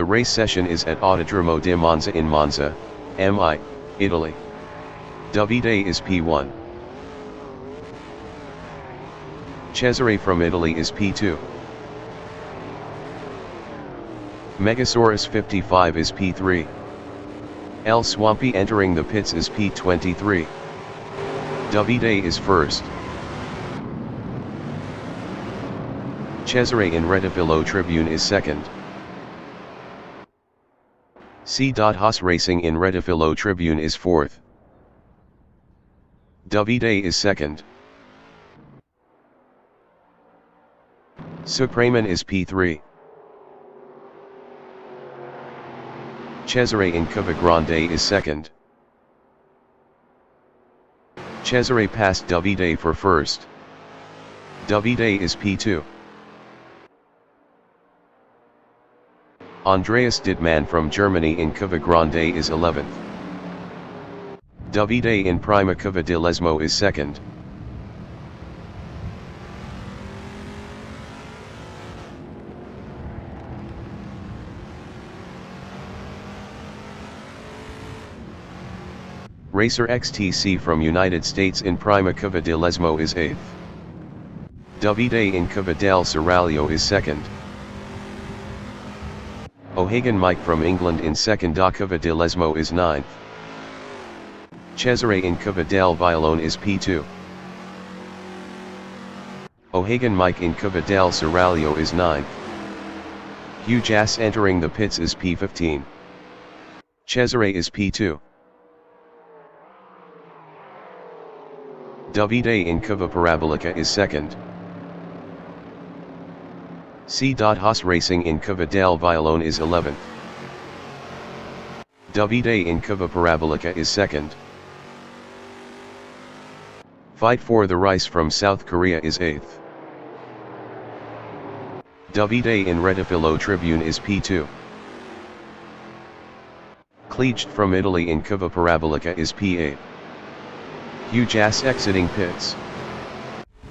The race session is at Autodromo di Monza in Monza, MI, Italy. Davide is P1. Cesare from Italy is P2. Megasaurus 55 is P3. El Swampy entering the pits is P23. Davide is first. Cesare in Retifilo Tribune is second. C. Haas Racing in Retifilo Tribune is fourth. Davide is second. Supreman is P3. Cesare in Cava Grande is second. Cesare passed Davide for first. Davide is P2. Andreas Dittmann from Germany in Cava Grande is 11th. Davide in Prima Cava di Lesmo is second. Racer XTC from United States in Prima Cava di Lesmo is 8th. Davide in Cava del Seraglio is second. O'Hagan Mike from England in second Cava di Lesmo is 9th. Cesare in Cava del Vialone is P2. O'Hagan Mike in Cava del Seraglio is 9th. Hugh Jass entering the pits is P15. Cesare is P2. Davide in Cava Parabolica is second. C. Haas Racing in Cava del Vialone is 11th. Davide in Cava Parabolica is second. Fight for the Rice from South Korea is 8th. Davide in Retifilo Tribune is P2. Cleaged from Italy in Cava Parabolica is P8. Hugh Jass exiting pits.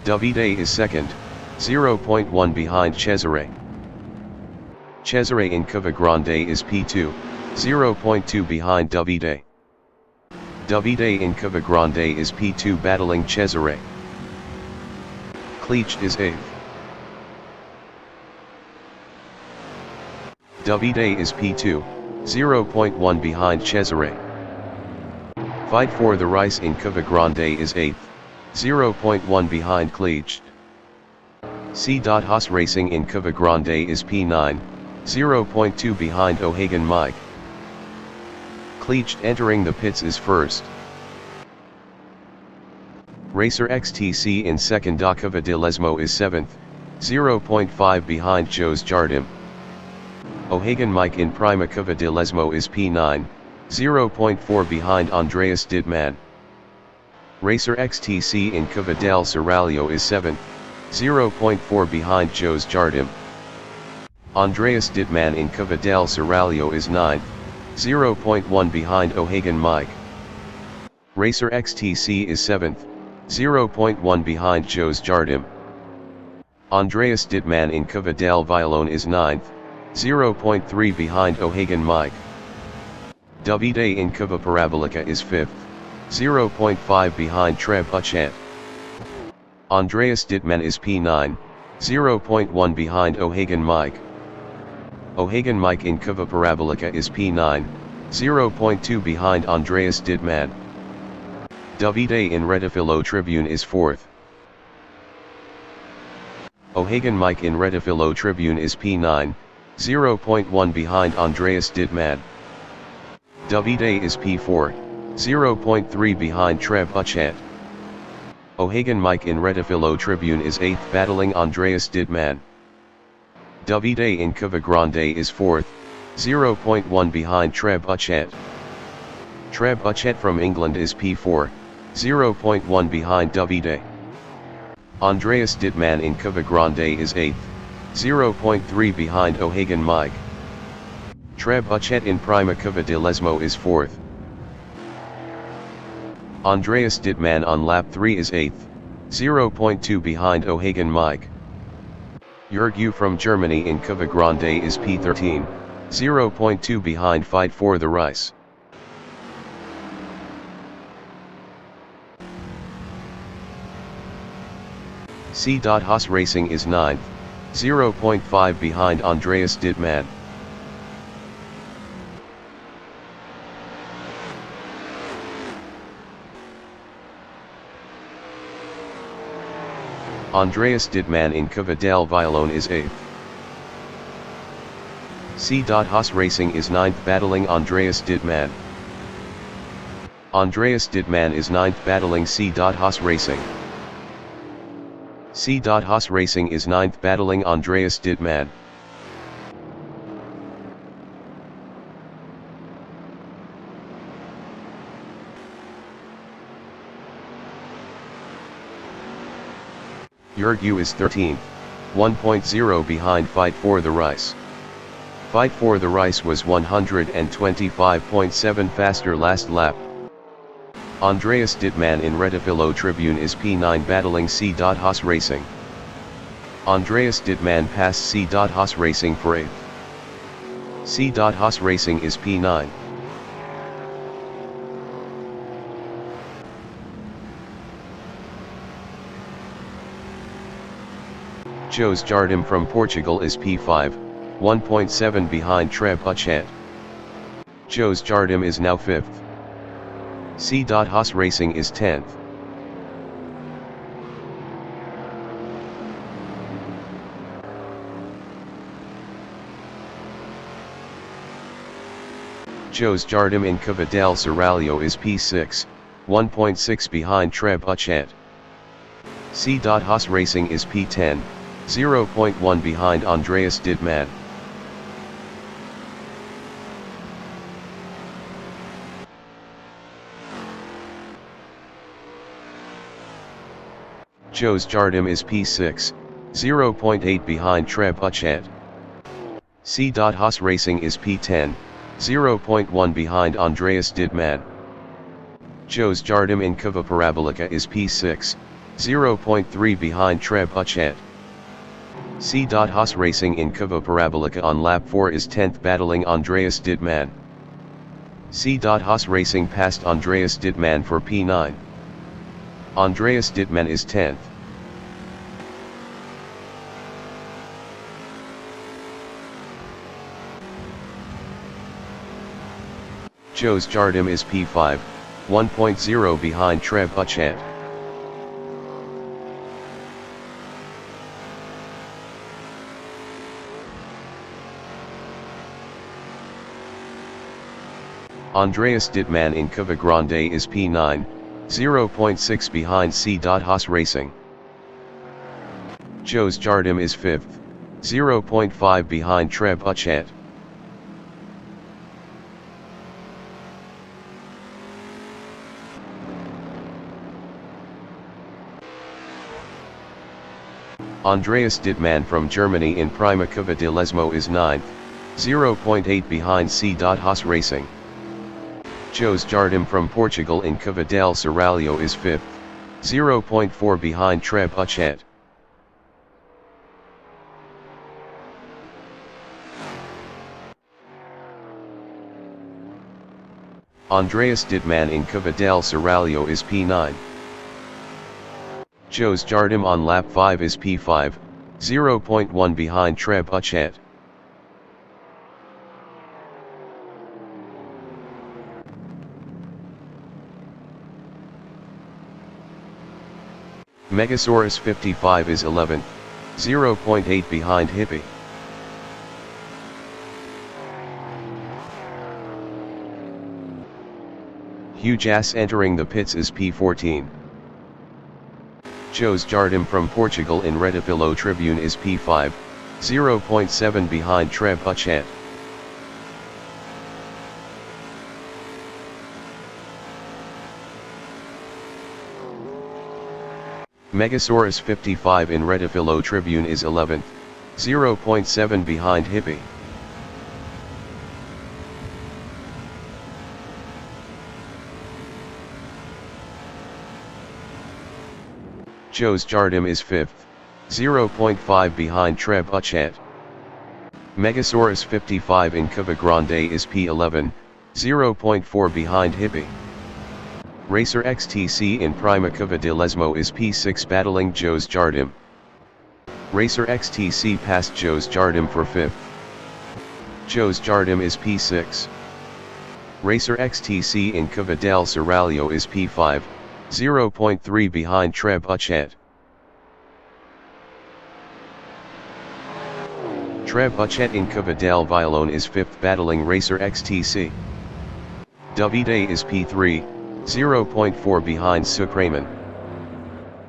Davide is second, 0.1 behind Cesare. Cesare in Cava Grande is P2, 0.2 behind Davide. Davide in Cava Grande is P2 battling Cesare. Cleaged is 8th. Davide is P2, 0.1 behind Cesare. Fight for the Rice in Cava Grande is 8th, 0.1 behind Cleaged. C. Haas Racing in Cava Grande is P9, 0.2 behind O'Hagan Mike. Cleaged entering the pits is first. Racer XTC in second Cava di Lesmo is 7th, 0.5 behind Jos Jardim. O'Hagan Mike in Prima Cava di Lesmo is P9, 0.4 behind Andreas Dittmann. Racer XTC in Cava del Seraglio is 7th, 0.4 behind Jos Jardim. Andreas Dittmann in Cava del Seraglio is 9th, 0.1 behind O'Hagan Mike. Racer XTC is 7th, 0.1 behind Jos Jardim. Andreas Dittmann in Cava del Vialone is 9th, 0.3 behind O'Hagan Mike. Davide in Cava Parabolica is 5th, 0.5 behind Trebuchet. Andreas Dittmann is P9, 0.1 behind O'Hagan Mike. O'Hagan Mike in Cava Parabolica is P9, 0.2 behind Andreas Dittmann. Davide in Retifilo Tribune is 4th. O'Hagan Mike in Retifilo Tribune is P9, 0.1 behind Andreas Dittmann. Davide is P4, 0.3 behind Trebuchet. O'Hagan Mike in Retifilo Tribune is 8th battling Andreas Dittmann. Davide in Cava Grande is 4th, 0.1 behind Trebuchet. Trebuchet from England is P4, 0.1 behind Davide. Andreas Dittmann in Cava Grande is 8th, 0.3 behind O'Hagan Mike. Trebuchet in Prima Cava di Lesmo is 4th. Andreas Dittmann on lap 3 is 8th, 0.2 behind O'Hagan Mike. Jörg Yu from Germany in Cava Grande is P13, 0.2 behind Fight for the Rice. C.Haas Racing is 9th, 0.5 behind Andreas Dittmann. Andreas Dittmann in Cova del Vialone is 8th. C.Haas Racing is 9th battling Andreas Dittmann. Andreas Dittmann is 9th battling C.Haas Racing. C.Haas Racing is 9th battling Andreas Dittmann. Jurgu is 13th, 1.0 behind Fight for the Rice. Fight for the Rice was 125.7 faster last lap. Andreas Dittmann in Retifilo Tribune is P9 battling C.Haas Racing. Andreas Dittmann passed C.Haas Racing for 8th. C.Haas Racing is P9. Jose Jardim from Portugal is P5, 1.7 behind Treb Uchet. Jose Jardim is now 5th. C.Haas Racing is 10th. Jose Jardim in Cova del Serrallo is P6, 1.6 behind Treb Uchet. C.Haas Racing is P10, 0.1 behind Andreas Dittmann. Jose Jardim is P6, 0.8 behind Treb Uchet. C.Haas Racing is P10, 0.1 behind Andreas Dittmann. Jose Jardim in Cova Parabolica is P6, 0.3 behind Treb Uchet. C.Haas Racing in Cova Parabolica on lap 4 is 10th battling Andreas Dittmann. C.Haas Racing passed Andreas Dittmann for P9. Andreas Dittmann is 10th. Jose Jardim is P5, 1.0 behind Treb Uchet. Andreas Dittmann in Cova Grande is P9, 0.6 behind C.Haas Racing. Jose Jardim is 5th, 0.5 behind Treb Uchet. Andreas Dittmann from Germany in Prima Cova di Lesmo is 9th, 0.8 behind C.Haas Racing. Jose Jardim from Portugal in Cova del Serrallo is 5th, 0.4 behind Treb Uchet. Andreas Dittmann in Cova del Serrallo is P9. Jose Jardim on lap 5 is P5, 0.1 behind Treb Uchet. Megasaurus 55 is 11th, 0.8 behind Hippie. Huge Ass entering the pits is P14. Jose Jardim from Portugal in Retifilo Tribune is P5, 0.7 behind Treb Uchet. Megasaurus 55 in Retifilo Tribune is 11th, 0.7 behind Hippie. Jose Jardim is 5th, 0.5 behind Treb Uchet. Megasaurus 55 in Cava Grande is P11, 0.4 behind Hippie. Racer XTC in Prima Cava de Lesmo is P6 battling Jos Jardim. Racer XTC passed Jos Jardim for 5th. Jos Jardim is P6. Racer XTC in Cava del Serrallo is P5, 0.3 behind Treb Uchet. Treb Uchet in Cava del Violone is 5th battling Racer XTC. Davide is P3, 0.4 behind Sucraman.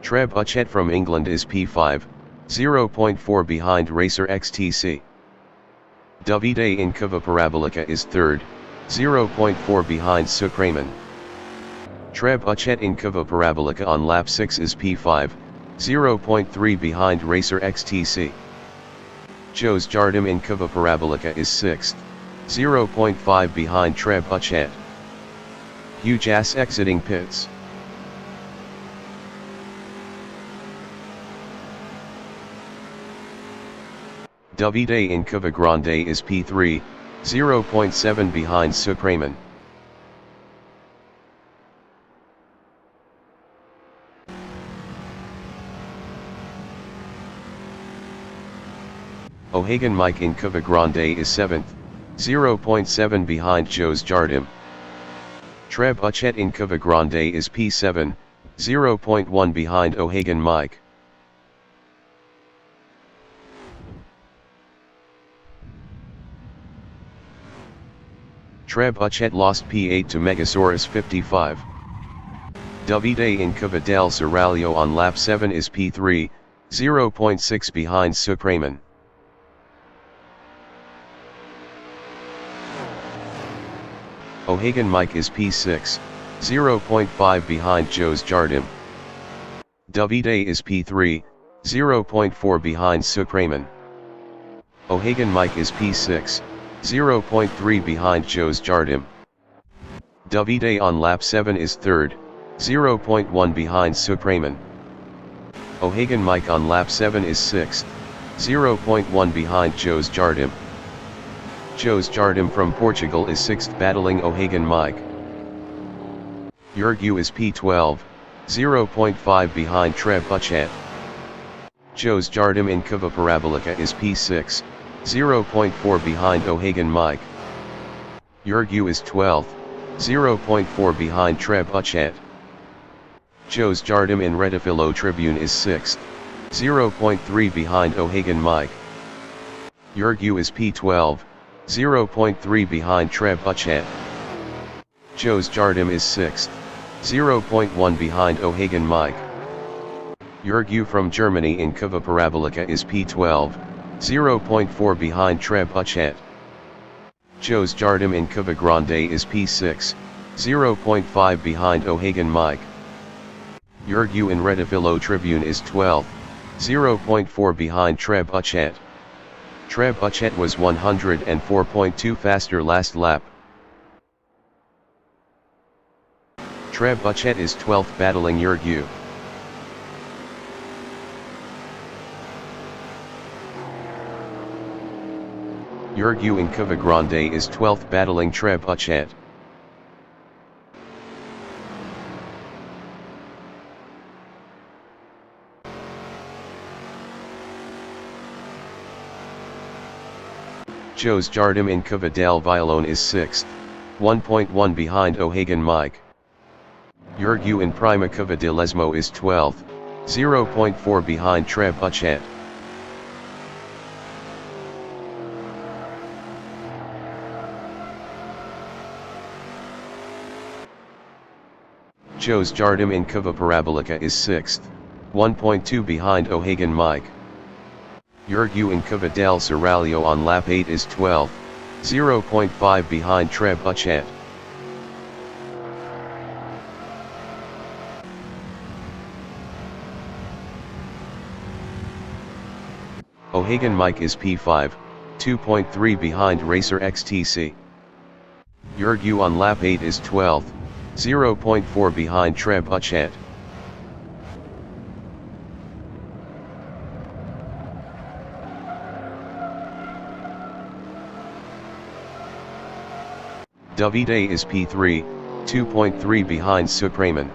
Treb Uchet from England is P5, 0.4 behind Racer XTC. Davide in Cava Parabolica is 3rd, 0.4 behind Sucraman. Treb Uchet in Cava Parabolica on lap 6 is P5, 0.3 behind Racer XTC. Jos Jardim in Cava Parabolica is 6th, 0.5 behind Treb Uchet. Huge ass exiting pits. Davide in Cava Grande is P3, 0.7 behind Sucraman. O'Hagan Mike in Cava Grande is 7th, 0.7 behind Jos Jardim. Treb Uchet in Cava Grande is P7, 0.1 behind O'Hagan Mike. Treb Uchet lost P8 to Megasaurus 55. Davide in Cava del Serrallo on lap 7 is P3, 0.6 behind Sucraman. O'Hagan Mike is P6, 0.5 behind Jos Jardim. Davide is P3, 0.4 behind Sucraman. O'Hagan Mike is P6, 0.3 behind Jos Jardim. Davide on lap 7 is 3rd, 0.1 behind Sucraman. O'Hagan Mike on lap 7 is 6th, 0.1 behind Jos Jardim. Jos Jardim from Portugal is 6th battling O'Hagan Mike. Jurgu is P12, 0.5 behind Treb Uchet. Jos Jardim in Cava Parabolica is P6, 0.4 behind O'Hagan Mike. Jurgu is 12th, 0.4 behind Treb Uchet. Jos Jardim in Redifilo Tribune is 6th, 0.3 behind O'Hagan Mike. Jurgu is P12, 0.3 behind Treb Uchet. Jos Jardim is 6th, 0.1 behind O'Hagan Mike. Jurgu from Germany in Cava Parabolica is P12, 0.4 behind Treb Uchet. Jos Jardim in Cava Grande is P6, 0.5 behind O'Hagan Mike. Jurgu in Redifilo Tribune is 12th, 0.4 behind Treb Uchet. Treb Uchet was 104.2 faster last lap. Treb Uchet is 12th battling Jurgu. Jurgu in Cava Grande is 12th battling Treb Uchet. Jos Jardim in Cava del Violone is 6th, 1.1 behind O'Hagan Mike. Jurgu in Prima Cava de Lesmo is 12th, 0.4 behind Treb Uchet. Jos Jardim in Cava Parabolica is 6th, 1.2 behind O'Hagan Mike. Jurgu in Cava del Serrallo on lap 8 is 12th, 0.5 behind Treb Uchet. O'Hagan Mike is P5, 2.3 behind Racer XTC. Jurgu on lap 8 is 12th, 0.4 behind Treb Uchet. Davide is P3, 2.3 behind Supraiman.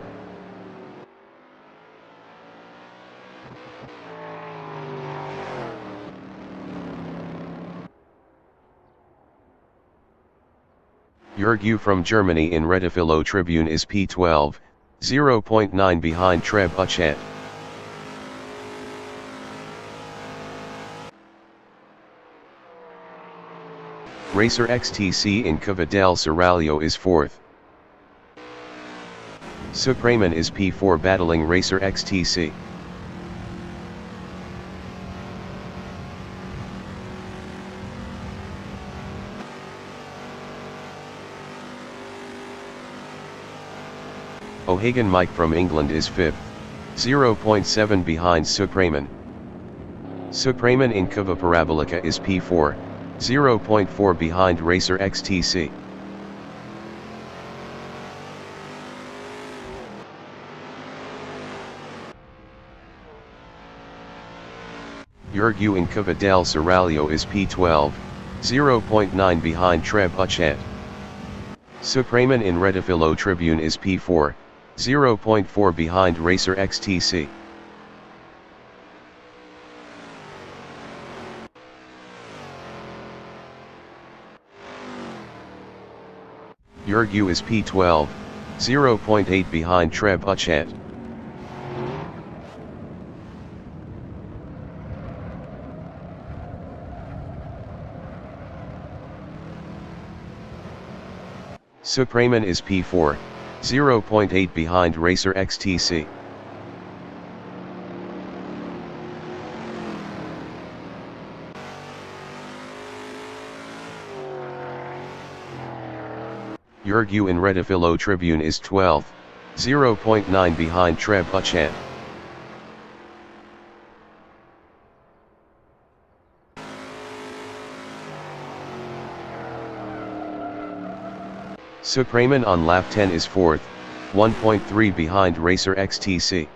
Jurgu from Germany in Redifilo Tribune is P12, 0.9 behind Trebuchet. Racer XTC in Cava del Seraglio is 4th. Supraiman is P4 battling Racer XTC. O'Hagan Mike from England is 5th, 0.7 behind Supraiman. Supraiman in Cava Parabolica is P4, 0.4 behind Racer XTC. Jurgu in Cava del Seraglio is P12, 0.9 behind Trebuchet. Supraiman in Redifilo Tribune is P4, 0.4 behind Racer XTC. Jurgu is P12, 0.8 behind Trebuchet. Supraiman is P4, 0.8 behind Racer XTC. Jurgu in Redifilo Tribune is 12th, 0.9 behind Trebuchet. Supraiman on lap 10 is 4th, 1.3 behind Racer XTC.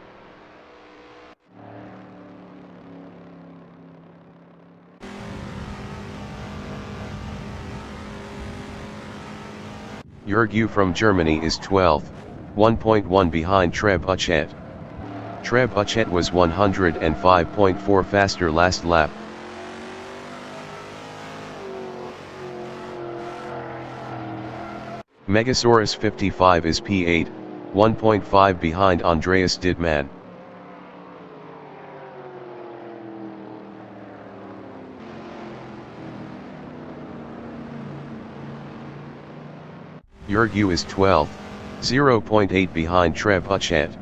Jurgu from Germany is 12th, 1.1 behind Trebuchet. Trebuchet was 105.4 faster last lap. Megasaurus 55 is P8, 1.5 behind Andreas Didman. Jurgu is 12th, 0.8 behind Trebuchet.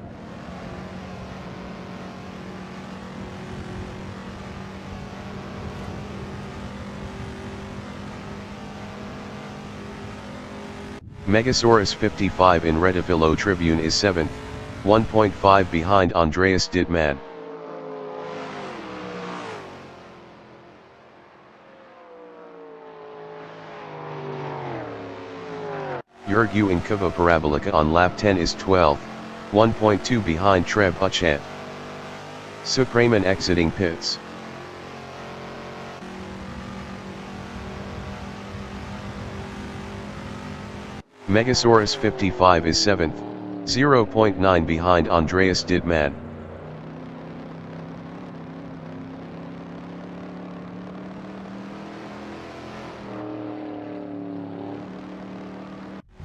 Megasaurus 55 in Redifilo Tribune is 7th, 1.5 behind Andreas Didman. Jurgu in Cava Parabolica on lap 10 is 12th, 1.2 behind Trebuchet. Supraiman exiting pits. Megasaurus 55 is 7th, 0.9 behind Andreas Didman.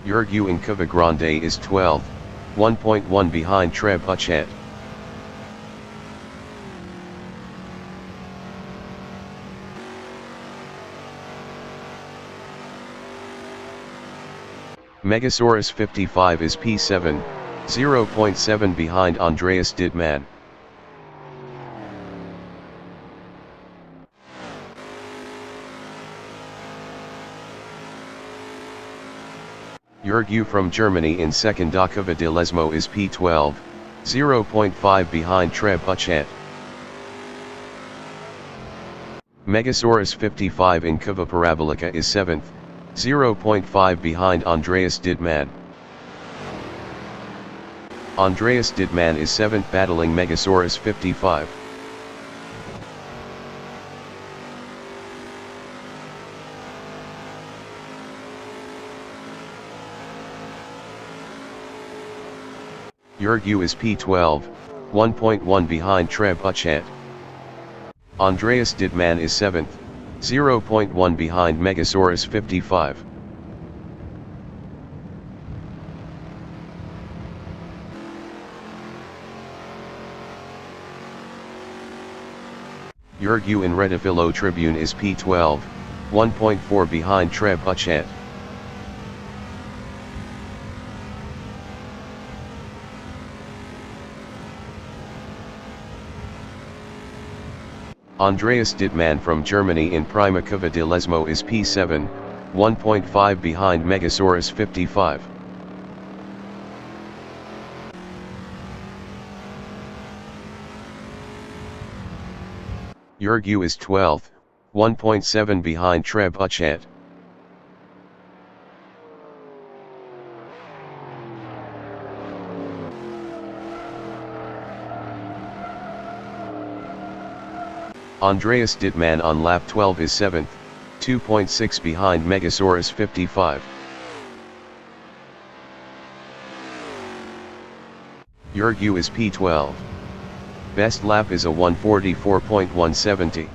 Jurgu in Cava Grande is 12th, 1.1 behind Trebuchet. Megasaurus 55 is P7, 0.7 behind Andreas Didman. Jurgu from Germany in second Cava de Lesmo is P12, 0.5 behind Trebuchet. Megasaurus 55 in Cava Parabolica is 7th, 0.5 behind Andreas Didman. Andreas Didman is 7th battling Megasaurus 55. Yurgu is P12, 1.1 behind Trebuchet. Andreas Dittmann is 7th, 0.1 behind Megasaurus 55. Yurgu in Redifilo Tribune is P12, 1.4 behind Trebuchet. Andreas Dittmann from Germany in Prima Cova di Lesmo is P7, 1.5 behind Megasaurus 55. Yurgu is 12th, 1.7 behind Trebuchet. Andreas Dittmann on lap 12 is 7th, 2.6 behind Megasaurus 55. Yurgu is P12. Best lap is a 1:44.170.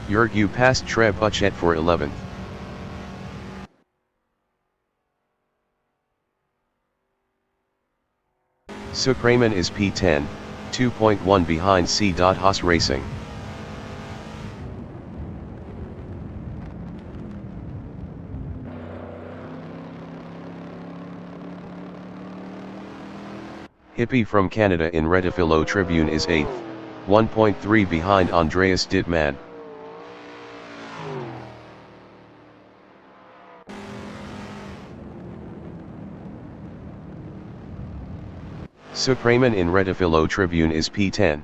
Yurgu passed Trebuchet for 11th. Sukraman is P10, 2.1 behind C.Haas Racing. Hippie from Canada in Redifilo Tribune is 8th, 1.3 behind Andreas Dittmann. Sukraman in Redifilo Tribune is P10.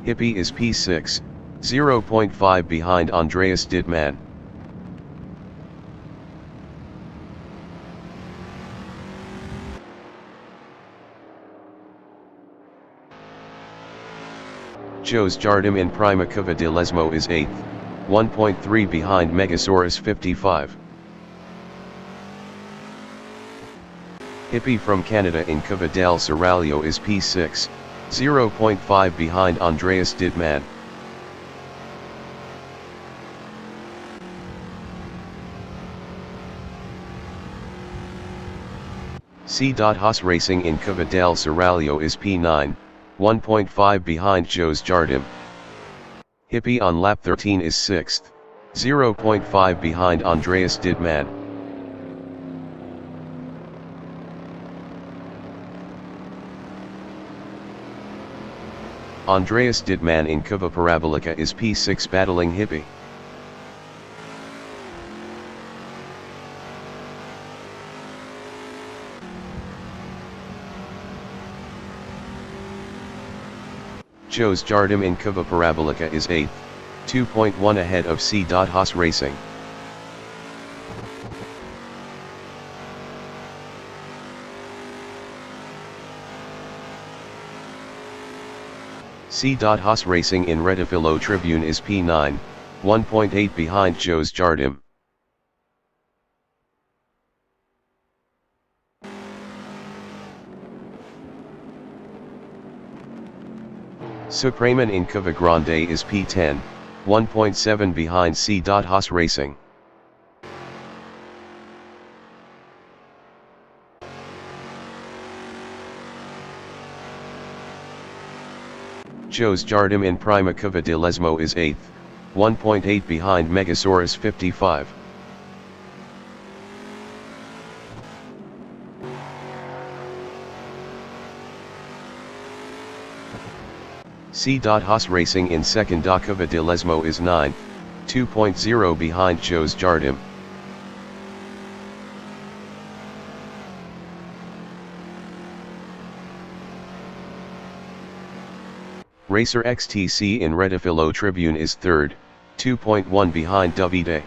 Hippie is P6, 0.5 behind Andreas Dittmann. Jos Jardim in Prima Cova di Lesmo is 8th, 1.3 behind Megasaurus 55. Hippie from Canada in Cova del Seraglio is P6, 0.5 behind Andreas Dittmann. C.Haas Racing in Cova del Seraglio is P9, 1.5 behind Jos Jardim. Hippie on lap 13 is 6th, 0.5 behind Andreas Dittmann. Andreas Dittmann in Cova Parabolica is P6 battling Hippie. Jos Jardim in Cova Parabolica is 8th, 2.1 ahead of C.Haas Racing. C.Haas Racing in Redifilo Tribune is P9, 1.8 behind Jos Jardim. Sukraman in Cova Grande is P10, 1.7 behind C.Haas Racing. Jos Jardim in Prima Cova di Lesmo is 8th, 1.8 behind Megasaurus 55. C.Haas Racing in second Cova di Lesmo is 9th, 2.0 behind Jos Jardim. Racer XTC in Redifilo Tribune is 3rd, 2.1 behind Davide.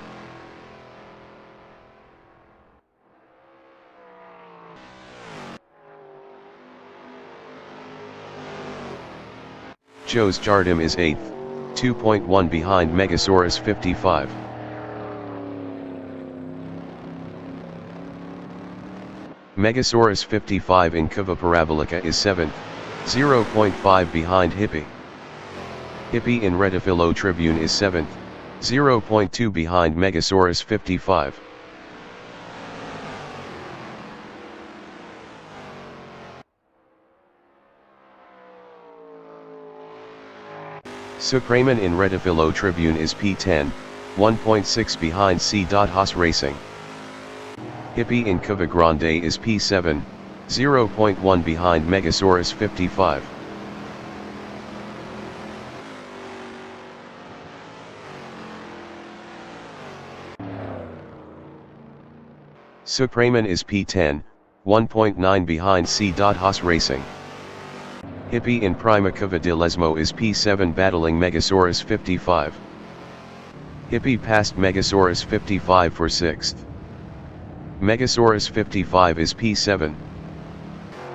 Joe's Jardim is 8th, 2.1 behind Megasaurus 55. Megasaurus 55 in Cava Parabolica is 7th, 0.5 behind Hippie. Hippie in Retifilo Tribune is 7th, 0.2 behind Megasaurus 55. Suprayman in Retifilo Tribune is P10, 1.6 behind C. Haas Racing. Hippie in Cava Grande is P7, 0.1 behind Megasaurus 55. Suprayman is P10, 1.9 behind C. Haas Racing. Hippie in Prima Cava de Lesmo is P7 battling Megasaurus 55. Hippie passed Megasaurus 55 for 6th. Megasaurus 55 is P7.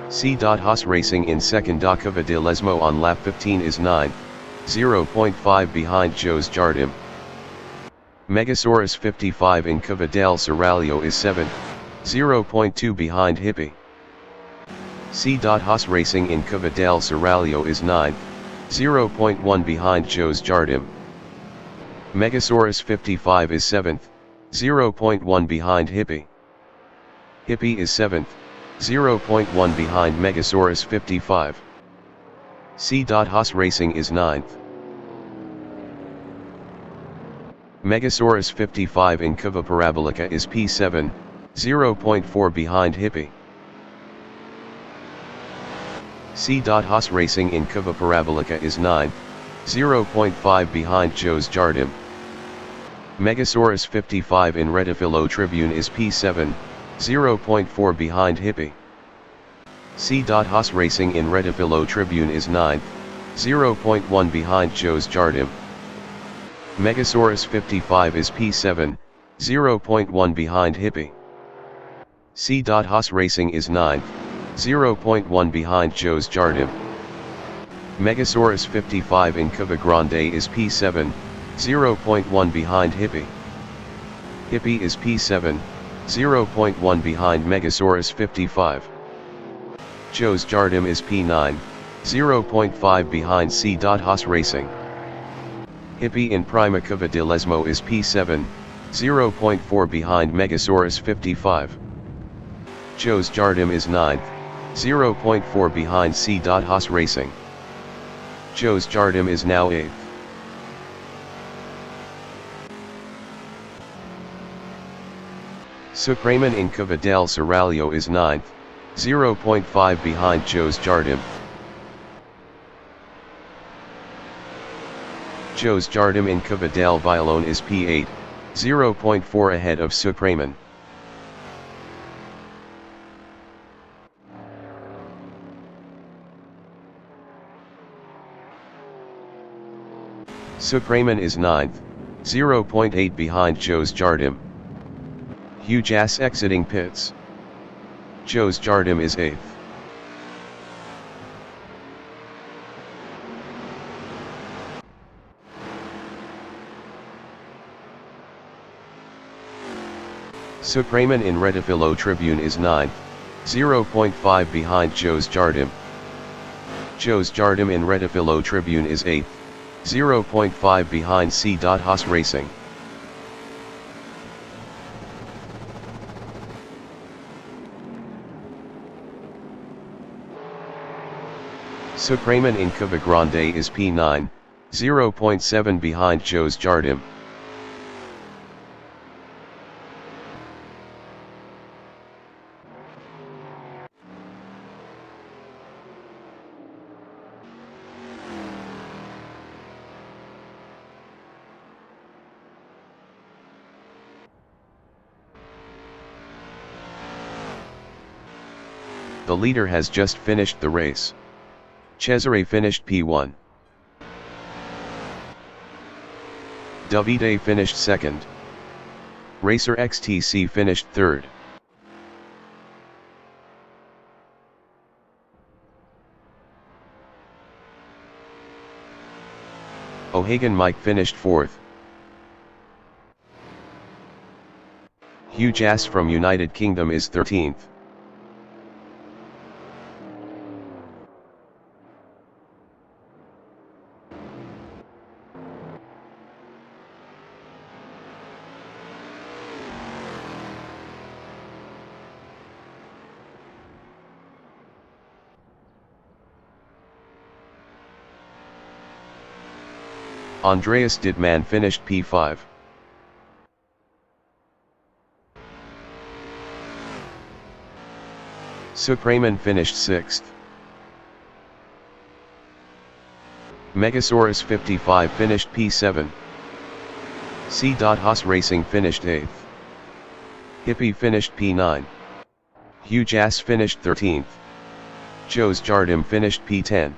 C. Haas Racing in second Cava de Lesmo on lap 15 is 9th, 0.5 behind Joe's Jardim. Megasaurus 55 in Cava del Seraglio is 7th, 0.2 behind Hippie. C. Haas Racing in Cava del Seraglio is 9th, 0.1 behind Joe's Jardim. Megasaurus 55 is 7th, 0.1 behind Hippie. Hippie is 7th, 0.1 behind Megasaurus 55. C. Haas Racing is 9th. Megasaurus 55 in Cava Parabolica is P7, 0.4 behind Hippie. C. Haas Racing in Cava Parabolica is 9th, 0.5 behind Joe's Jardim. Megasaurus 55 in Retifilo Tribune is P7, 0.4 behind Hippie. C. Haas Racing in Retifilo Tribune is 9th, 0.1 behind Joe's Jardim. Megasaurus 55 is P7, 0.1 behind Hippie. C. Haas Racing is 9th, 0.1 behind Joe's Jardim. Megasaurus 55 in Cava Grande is P7, 0.1 behind Hippie. Hippie is P7, 0.1 behind Megasaurus 55. Joe's Jardim is P9, 0.5 behind C. Haas Racing. Hippie in Prima Cava de Lesmo is P7, 0.4 behind Megasaurus 55. Joe's Jardim is 9th, 0.4 behind C. Haas Racing. Joe's Jardim is now 8th. Suprayman in Cava del Seraglio is 9th, 0.5 behind Joe's Jardim. Joe's Jardim in Cava del Violone is P8, 0.4 ahead of Suprayman. Suprayman is 9th, 0.8 behind Joe's Jardim. Huge ass exiting pits. Joe's Jardim is 8th. Suprayman in Retifilo Tribune is 9th, 0.5 behind Joe's Jardim. Joe's Jardim in Retifilo Tribune is 8th, 0.5 behind C. Haas Racing. Suprayman in Cava Grande is P9, 0.7 behind Joe's Jardim. The leader has just finished the race. Cesare finished P1. Davide finished second. Racer XTC finished third. O'Hagan Mike finished 4th. Hugh Jass from United Kingdom is 13th. Andreas Dittmann finished P5. Suprayman finished 6th. Megasaurus 55 finished P7. C. Haas Racing finished 8th. Hippie finished P9. Hugh Jass finished 13th. Jos Jardim finished P10.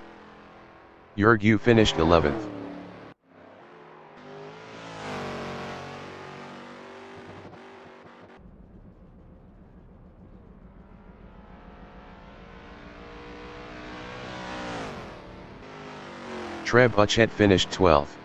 Jurgu finished 11th. Treb Buchet finished 12th.